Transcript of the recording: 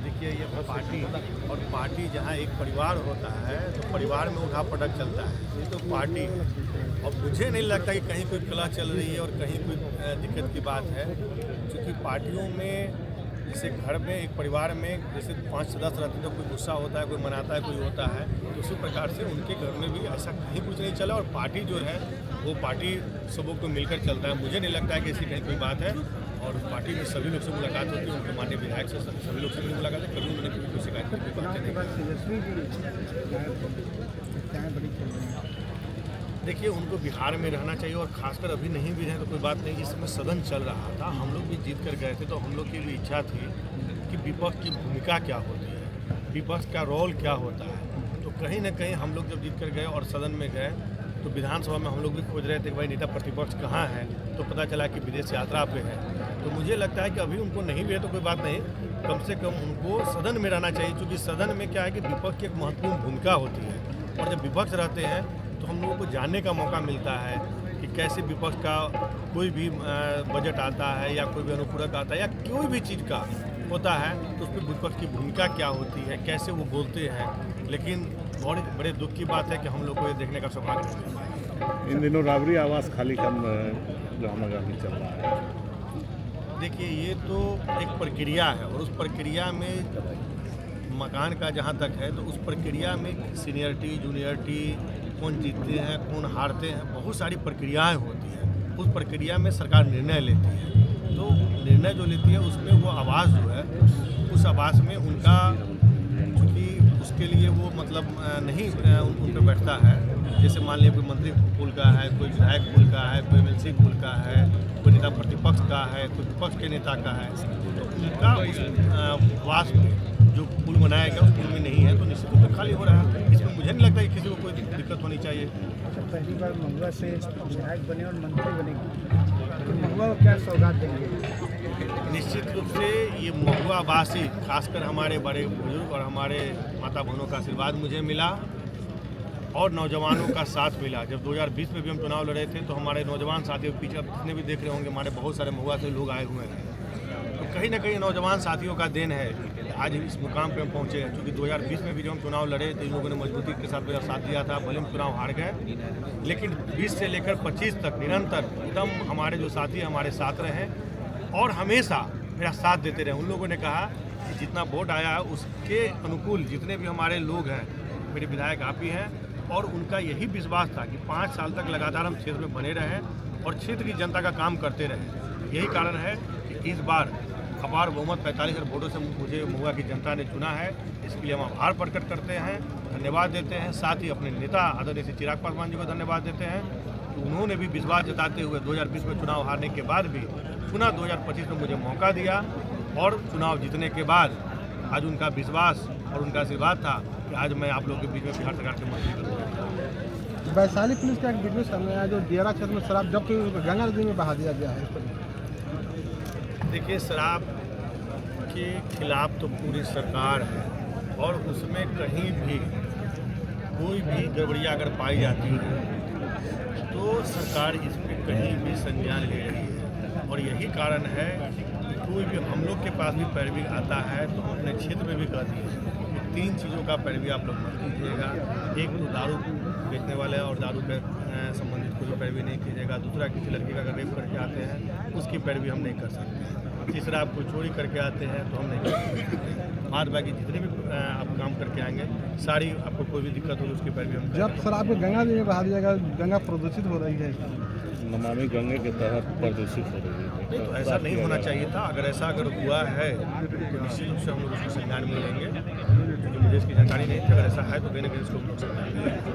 देखिए ये पार्टी जहाँ एक परिवार होता है तो परिवार में उठा पटक चलता है, ये तो पार्टी है। और मुझे नहीं लगता कि कहीं कोई कलह चल रही है और कहीं कोई दिक्कत की बात है, क्योंकि पार्टियों में जैसे घर में एक परिवार में जैसे 5 सदस्य रहते हैं तो कोई गुस्सा होता है, कोई मनाता है, कोई होता है, तो उसी प्रकार से उनके घर में भी ऐसा कहीं कुछ नहीं चला। और पार्टी जो है वो पार्टी सबों को मिलकर चलता है। मुझे नहीं लगता है कि ऐसी कहीं कोई बात है। और पार्टी में सभी लोग से मुलाकात होती है, उनके माननीय विधायक से सभी लोग से भी मुलाकात है, कभी उन्होंने कोई शिकायत की बात नहीं। देखिए उनको बिहार में रहना चाहिए और खासकर अभी नहीं भी है तो कोई बात नहीं। इसमें सदन चल रहा था, हम लोग भी जीत कर गए थे, तो हम लोग की भी इच्छा थी कि विपक्ष की भूमिका क्या होती है, विपक्ष का रोल क्या होता है। तो कहीं ना कहीं हम लोग जब जीत कर गए और सदन में गए तो विधानसभा में हम लोग भी खोज रहे थे कि भाई नेता प्रतिपक्ष कहाँ है, तो पता चला कि विदेश यात्रा पे है। तो मुझे लगता है कि अभी उनको नहीं भी है तो कोई बात नहीं, कम से कम उनको सदन में रहना चाहिए, क्योंकि सदन में क्या है कि विपक्ष की एक महत्वपूर्ण भूमिका होती है। और जब विपक्ष रहते हैं तो हम लोगों को जानने का मौका मिलता है कि कैसे विपक्ष का कोई भी बजट आता है या कोई भी अनुपूरक आता है या कोई भी चीज़ का होता है तो उस पर विपक्ष की भूमिका क्या होती है, कैसे वो बोलते हैं। लेकिन बहुत बड़े दुख की बात है कि हम लोग को ये देखने का सौभाग्य नहीं मिला। इन दिनों राबड़ी आवास खाली कम गांधी चल रहा है। देखिए ये तो एक प्रक्रिया है और उस प्रक्रिया में मकान का जहाँ तक है तो उस प्रक्रिया में सीनियरिटी जूनियरिटी, कौन जीतते हैं कौन हारते हैं, बहुत सारी प्रक्रियाएं होती हैं। उस प्रक्रिया में सरकार निर्णय लेती है, तो निर्णय जो लेती है उसमें वो आवास जो है उस आवास में उनका चूँकि उसके लिए वो मतलब नहीं उन पर बैठता है। जैसे मान लीजिए कोई मंत्री कुल का है, कोई विधायक कुल का है, कोई एमएलसी कुल का है, कोई नेता प्रतिपक्ष का है, कोई विपक्ष के नेता का है, तो उनका उस आवास में जो पुल बनाया गया उस पुल में नहीं है तो निश्चित रूप से खाली हो रहा है। इसमें मुझे नहीं लगता कि किसी को कोई दिक्कत होनी चाहिए। अच्छा, पहली बार महुआ से विधायक बने और मंत्री बनेगी, तो महुआ को क्या सौगात देंगे? निश्चित रूप से ये महुआ वासी, खासकर हमारे बड़े बुजुर्ग और हमारे माता बहनों का आशीर्वाद मुझे मिला और नौजवानों का साथ मिला। जब 2020 में भी हम चुनाव लड़े थे तो हमारे नौजवान साथियों पीछे जितने भी देख रहे होंगे हमारे बहुत सारे महुआ से लोग आए हुए हैं। तो कहीं ना कहीं नौजवान साथियों का देन है आज इस मुकाम पे हम पहुँचे हैं। क्योंकि 2020 में भी जब हम चुनाव लड़े तो इन लोगों ने मजबूती के साथ मेरा साथ दिया था, भले हम चुनाव हार गए, लेकिन 20 से लेकर 25 तक निरंतर एकदम हमारे जो साथी हमारे साथ रहे और हमेशा मेरा साथ देते रहे। उन लोगों ने कहा कि जितना वोट आया है उसके अनुकूल जितने भी हमारे लोग हैं, मेरे विधायक आप ही हैं, और उनका यही विश्वास था कि 5 साल तक लगातार हम क्षेत्र में बने रहें और क्षेत्र की जनता का काम करते रहें। यही कारण है कि इस बार अपार बहुमत 45,000 वोटों से मुझे महुआ की जनता ने चुना है। इसके लिए हम आभार प्रकट करते हैं, धन्यवाद देते हैं। साथ ही अपने नेता आदरणीय श्री चिराग पासवान जी को धन्यवाद देते हैं कि उन्होंने भी विश्वास जताते हुए 2020 में चुनाव हारने के बाद भी पुनः 2025 में मुझे मौका दिया और चुनाव जीतने के बाद आज उनका विश्वास और उनका आशीर्वाद था कि आज मैं आप लोगों के बीच में बिहार सरकार के मंत्री करूँगा। वैशाली पुलिस का एक वीडियो सामने आया जो दियारा क्षेत्र में शराब जब्त गंगा नदी में बहा दिया गया है। देखिए शराब के खिलाफ तो पूरी सरकार है और उसमें कहीं भी कोई भी गड़बड़ियाँ अगर पाई जाती है तो सरकार इस पर कहीं भी संज्ञान ले रही है। और यही कारण है कि कोई भी हम लोग के पास भी पैरवी आता है तो हम अपने क्षेत्र में भी कर दिए 3 चीज़ों का पैरवी आप लोग मत कीजिएगा। एक तो दारू बेचने वाले और दारू के संबंधित कोई पैरवी नहीं कीजिएगा। दूसरा किसी लड़की का अगर रेप करके आते हैं उसकी पैरवी हम नहीं कर सकते। तीसरा आप कोई चोरी करके आते हैं तो हम नहीं कर सकते। बाद बाकी जितने भी आप काम करके आएंगे सारी आपको कोई भी दिक्कत होगी उसकी पैरवी हम जब शराब को गंगा नदी में बहा दिया गया, गंगा प्रदूषित हो रही है। नमामि गंगे के तहत प्रदूषित हो रही है। नहीं तो ऐसा नहीं होना चाहिए था। अगर ऐसा अगर हुआ है तो निश्चित रूप से हम लोग उसको संज्ञान में लेंगे, क्योंकि मुझे इसकी जानकारी नहीं थी। अगर ऐसा है तो कहीं ना कहीं इसको हम लोग संज्ञान में लेंगे।